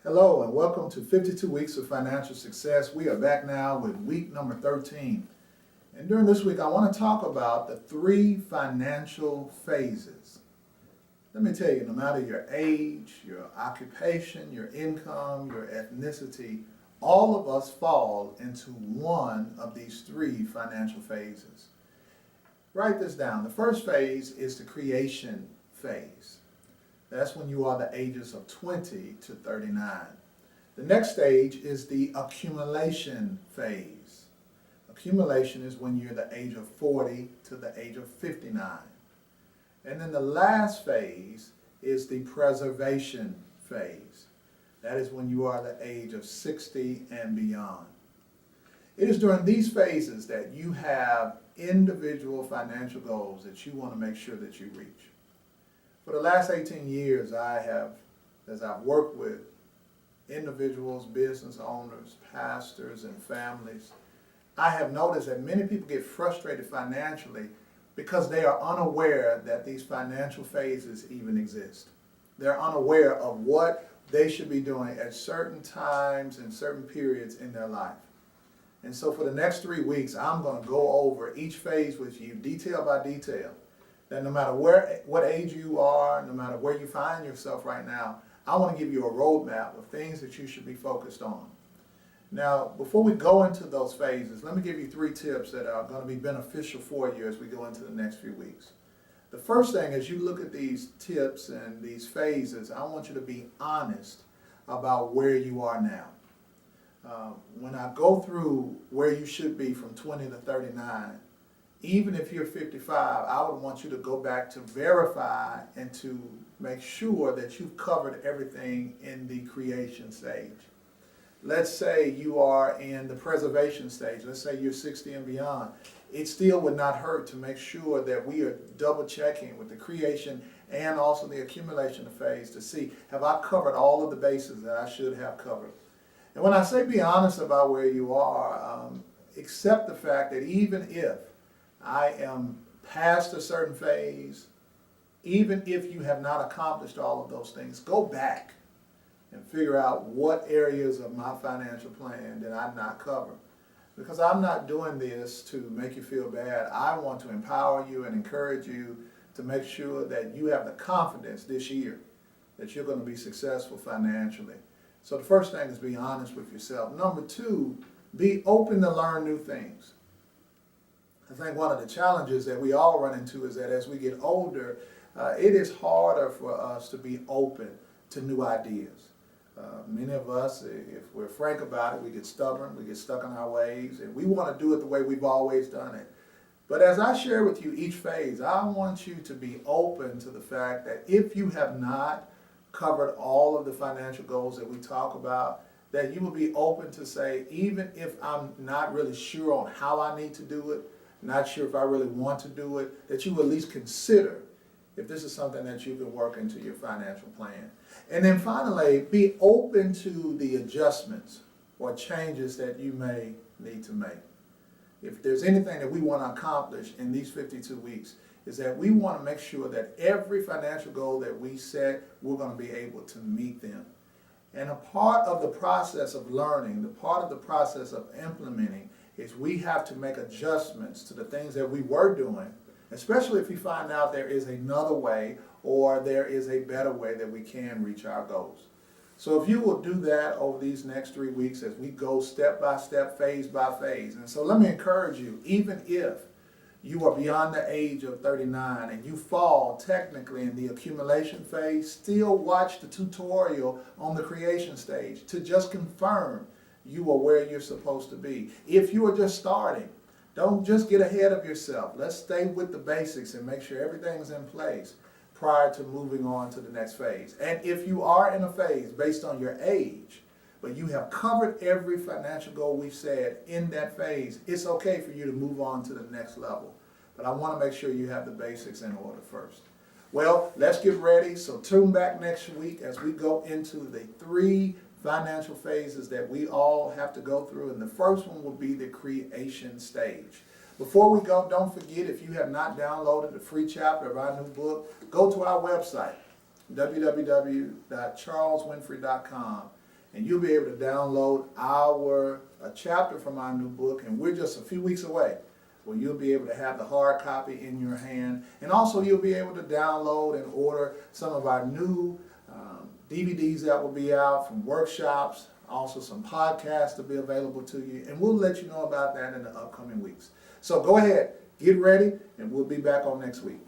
Hello and welcome to 52 Weeks of Financial Success. We are back now with week number 13. And during this week, I want to talk about the three financial phases. Let me tell you, no matter your age, your occupation, your income, your ethnicity, all of us fall into one of these three financial phases. Write this down. The first phase is the creation phase. That's when you are the ages of 20 to 39. The next stage is the accumulation phase. Accumulation is when you're the age of 40 to the age of 59. And then the last phase is the preservation phase. That is when you are the age of 60 and beyond. It is during these phases that you have individual financial goals that you want to make sure that you reach. For the last 18 years, as I've worked with individuals, business owners, pastors, and families, I have noticed that many people get frustrated financially because they are unaware that these financial phases even exist. They're unaware of what they should be doing at certain times and certain periods in their life. And so for the next 3 weeks, I'm going to go over each phase with you, detail by detail. That no matter what age you are, no matter where you find yourself right now, I want to give you a roadmap of things that you should be focused on. Now, before we go into those phases, let me give you 3 tips that are going to be beneficial for you as we go into the next few weeks. The first thing, as you look at these tips and these phases, I want you to be honest about where you are now. When I go through where you should be from 20 to 39, even if you're 55, I would want you to go back to verify and to make sure that you've covered everything in the creation stage. Let's say you are in the preservation stage. Let's say you're 60 and beyond. It still would not hurt to make sure that we are double checking with the creation and also the accumulation phase to see, have I covered all of the bases that I should have covered? And when I say be honest about where you are, accept the fact that even if I am past a certain phase, even if you have not accomplished all of those things, go back and figure out what areas of my financial plan did I not cover. Because I'm not doing this to make you feel bad. I want to empower you and encourage you to make sure that you have the confidence this year that you're going to be successful financially. So the first thing is be honest with yourself. Number 2, be open to learn new things. I think one of the challenges that we all run into is that as we get older, it is harder for us to be open to new ideas. Many of us, if we're frank about it, we get stubborn, we get stuck in our ways, and we want to do it the way we've always done it. But as I share with you each phase, I want you to be open to the fact that if you have not covered all of the financial goals that we talk about, that you will be open to say, even if I'm not really sure on how I need to do it, not sure if I really want to do it, that you at least consider if this is something that you can work into your financial plan. And then finally, be open to the adjustments or changes that you may need to make. If there's anything that we want to accomplish in these 52 weeks, is that we want to make sure that every financial goal that we set, we're going to be able to meet them. And a part of the process of learning, the part of the process of implementing, is we have to make adjustments to the things that we were doing, especially if we find out there is another way or there is a better way that we can reach our goals. So if you will do that over these next 3 weeks as we go step by step, phase by phase. And so let me encourage you, even if you are beyond the age of 39 and you fall technically in the accumulation phase, still watch the tutorial on the creation stage to just confirm you are where you're supposed to be. If you are just starting, don't just get ahead of yourself. Let's stay with the basics and make sure everything's in place prior to moving on to the next phase. And if you are in a phase based on your age, but you have covered every financial goal we've said in that phase, it's okay for you to move on to the next level. But I want to make sure you have the basics in order first. Well, let's get ready. So tune back next week as we go into the 3 financial phases that we all have to go through, and the first one will be the creation stage. Before we go, don't forget, if you have not downloaded the free chapter of our new book, go to our website, www.charleswinfrey.com, and you'll be able to download a chapter from our new book, and we're just a few weeks away where you'll be able to have the hard copy in your hand, and also you'll be able to download and order some of our new DVDs that will be out from workshops, also some podcasts to be available to you, and we'll let you know about that in the upcoming weeks. So go ahead, get ready, and we'll be back on next week.